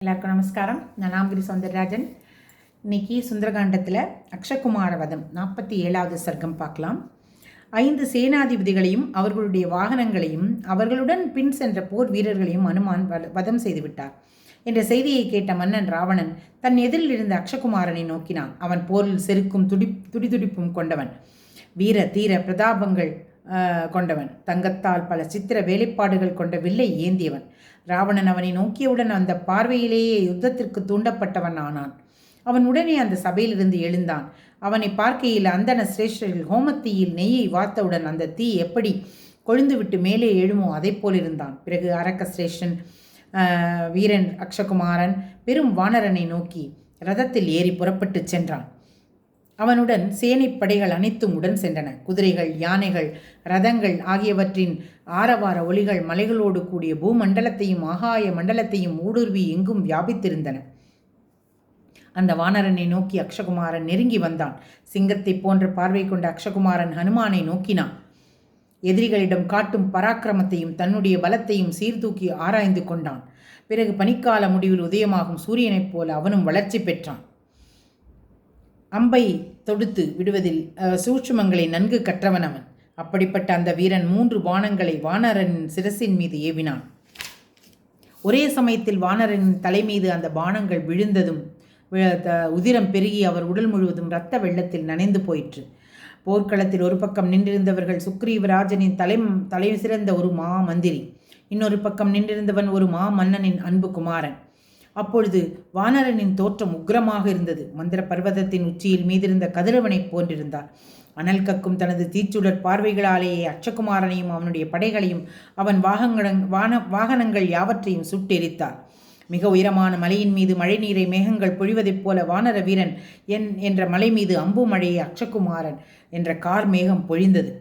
எல்லாருக்கும் நமஸ்காரம். நான் நாமகிரி சௌந்தரராஜன். இன்னைக்கு சுந்தரகாண்டத்தில் அக்ஷகுமார வதம் 47வது சர்க்கம் பார்க்கலாம். 5 சேனாதிபதிகளையும் அவர்களுடைய வாகனங்களையும் அவர்களுடன் பின் சென்ற போர் வீரர்களையும் அனுமான் வதம் செய்துவிட்டார் என்ற செய்தியை கேட்ட மன்னன் ராவணன் தன் எதிரில் இருந்த அக்ஷகுமாரனை நோக்கினான். அவன் போரில் செருக்கும் துடிதுடிப்பும் கொண்டவன், வீர தீர பிரதாபங்கள் கொண்டவன், தங்கத்தால் பல சித்திர வேலைப்பாடுகள் கொண்ட வில்லை ஏந்தியவன். ராவணன் அவனை நோக்கியவுடன் அந்த பார்வையிலேயே யுத்தத்திற்கு தூண்டப்பட்டவன் ஆனான். அவன் உடனே அந்த சபையிலிருந்து எழுந்தான். அவனை பார்க்கையில் அந்தன சிரேஷ்டர்கள் ஹோமத்தீயில் நெய்யை வார்த்தவுடன் அந்த தீ எப்படி கொழுந்துவிட்டு மேலே எழுமோ அதை போலிருந்தான். பிறகு அரக்க சிரேஷ்டன் வீரன் அக்ஷகுமாரன் பெரும் வானரனை நோக்கி ரதத்தில் ஏறி புறப்பட்டு சென்றான். அவனுடன் சேனைப்படைகள் அனைத்தும் உடன் சென்றன. குதிரைகள், யானைகள், ரதங்கள் ஆகியவற்றின் ஆரவார ஒலிகள் மலைகளோடு கூடிய பூமண்டலத்தையும் ஆகாய மண்டலத்தையும் ஊடுருவி எங்கும் வியாபித்திருந்தன. அந்த வானரனை நோக்கி அக்ஷகுமாரன் நெருங்கி வந்தான். சிங்கத்தை போன்ற பார்வை கொண்ட அக்ஷகுமாரன் ஹனுமானை நோக்கினான். எதிரிகளிடம் காட்டும் பராக்கிரமத்தையும் தன்னுடைய பலத்தையும் சீர்தூக்கி ஆராய்ந்து கொண்டான். பிறகு பனிக்கால முடிவில் உதயமாகும் சூரியனைப் போல அவனும் வளர்ச்சி பெற்றான். அம்பை தொடுத்து விடுவதில் சூட்சுமங்களை நன்கு கற்றவன் அவன். அப்படிப்பட்ட அந்த வீரன் 3 பாணங்களை வானரனின் சிரசின் மீது ஏவினான். ஒரே சமயத்தில் வானரனின் தலை மீது அந்த பாணங்கள் விழுந்ததும் உதிரம் பெருகி அவர் உடல் முழுவதும் இரத்த வெள்ளத்தில் நனைந்து போயிற்று. போர்க்களத்தில் ஒரு பக்கம் நின்றிருந்தவர்கள் சுக்ரீவராஜனின் தலை சிறந்த ஒரு மா மந்திரி, இன்னொரு பக்கம் நின்றிருந்தவன் ஒரு மா மன்னனின் அன்பு குமாரன். அப்பொழுது வானரனின் தோற்றம் உக்கிரமாக இருந்தது. மந்திர பர்வதத்தின் உச்சியில் மீதிருந்த கதிரவனைப் போன்றிருந்தார். அனல் கக்கும் தனது தீச்சுடர் பார்வைகளாலேயே அக்ஷகுமாரனையும் அவனுடைய படைகளையும் அவன் வாகனங்கள் யாவற்றையும் சுட்டெரித்தார். மிக உயரமான மலையின் மீது மழை நீரை மேகங்கள் பொழிவதைப் போல வானர வீரன் என்ற மலை மீது அம்பு மழையை அக்ஷகுமாரன் என்ற கார் மேகம் பொழிந்தது.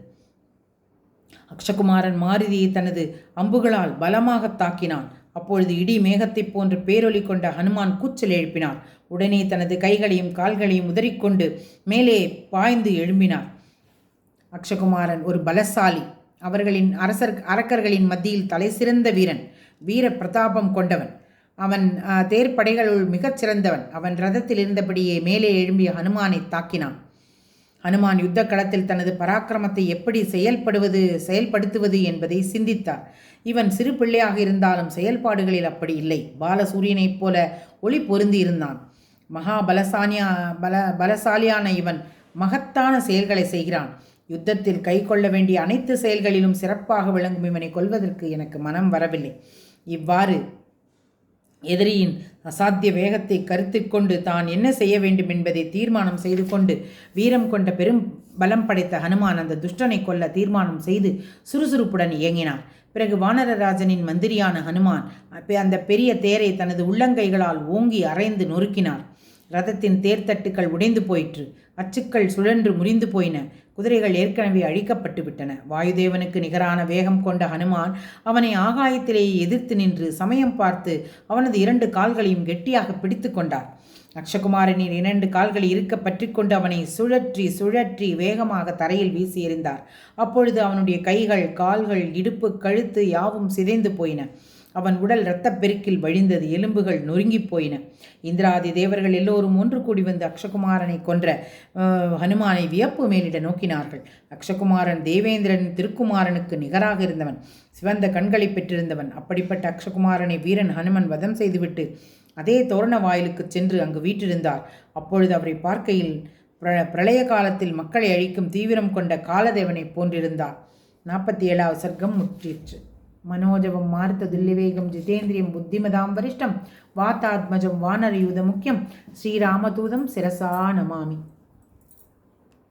அக்ஷகுமாரன் மாருதியை தனது அம்புகளால் பலமாக தாக்கினான். அப்பொழுது இடி மேகத்தைப் போன்று பேரொலி கொண்ட ஹனுமான் கூச்சல் எழுப்பினார். உடனே தனது கைகளையும் கால்களையும் உதறிக்கொண்டு மேலே பாய்ந்து எழும்பினார். அக்ஷகுமாரன் ஒரு பலசாலி, அவர்களின் அரக்கர்களின் மத்தியில் தலை சிறந்த வீரன், வீர பிரதாபம் கொண்டவன். அவன் தேர்ப்படைகளுள் மிகச் சிறந்தவன். அவன் ரதத்தில் இருந்தபடியே மேலே எழும்பிய ஹனுமானை தாக்கினான். ஹனுமான் யுத்த களத்தில் தனது பராக்கிரமத்தை எப்படி செயல்படுத்துவது என்பதை சிந்தித்தார். இவன் சிறு பிள்ளையாக இருந்தாலும் செயல்பாடுகளில் அப்படி இல்லை. பாலசூரியனைப் போல ஒளி பொருந்தி இருந்தான். பலசாலியான இவன் மகத்தான செயல்களை செய்கிறான். யுத்தத்தில் கை கொள்ள வேண்டிய அனைத்து செயல்களிலும் சிறப்பாக விளங்கும் இவனை கொல்வதற்கு எனக்கு மனம் வரவில்லை. இவ்வாறு எதிரியின் அசாத்திய வேகத்தை கருத்தில் கொண்டு தான் என்ன செய்ய வேண்டும் என்பதை தீர்மானம் செய்து கொண்டு வீரம் கொண்ட பெரும் பலம் படைத்த ஹனுமான் அந்த துஷ்டனை கொல்ல தீர்மானம் செய்து சுறுசுறுப்புடன் இயங்கினார். பிறகு வானரராஜனின் மந்திரியான ஹனுமான் அந்த பெரிய தேரை தனது உள்ளங்கைகளால் ஓங்கி அரைந்து நொறுக்கினார். ரதத்தின் தேர்தட்டுக்கள் உடைந்து போயிற்று. அச்சுக்கள் சுழன்று முறிந்து போயின. குதிரைகள் ஏற்கனவே அழிக்கப்பட்டு விட்டன. வாயுதேவனுக்கு நிகரான வேகம் கொண்ட ஹனுமான் அவனை ஆகாயத்திலேயே எதிர்த்து நின்று சமயம் பார்த்து அவனது 2 கால்களையும் கெட்டியாக பிடித்து கொண்டார். அக்ஷகுமாரனின் 2 கால்களை இருக்க பற்றி கொண்டு அவனை சுழற்றி சுழற்றி வேகமாக தரையில் வீசி எறிந்தார். அப்பொழுது அவனுடைய கைகள், கால்கள், இடுப்பு, கழுத்து யாவும் சிதைந்து போயின. அவன் உடல் இரத்தப் பெருக்கில் வழிந்தது. எலும்புகள் நொறுங்கி போயின. இந்திராதி தேவர்கள் எல்லோரும் ஒன்று கூடி வந்து அக்ஷகுமாரனை கொன்ற ஹனுமானை வியப்பு மேலிட நோக்கினார்கள். அக்ஷகுமாரன் தேவேந்திரன் திருக்குமாரனுக்கு நிகராக இருந்தவன், சிவந்த கண்களை பெற்றிருந்தவன். அப்படிப்பட்ட அக்ஷகுமாரனை வீரன் ஹனுமன் வதம் செய்துவிட்டு அதே தோரண வாயிலுக்கு சென்று அங்கு வீற்றிருந்தார். அப்பொழுது அவரை பார்க்கையில் பிரளய காலத்தில் மக்களை அழிக்கும் தீவிரம் கொண்ட காலதேவனை போன்றிருந்தார். 47வது சர்க்கம் முற்றிற்று. மனோஜவம் மாருததுல்லிவேகம் ஜிதேந்திரியம் புத்திமதாம் வரிஷ்டம் வாத்தாத்மஜம் வானரயூத முக்கியம் ஸ்ரீராமதூதம் சிரசா நமாமி.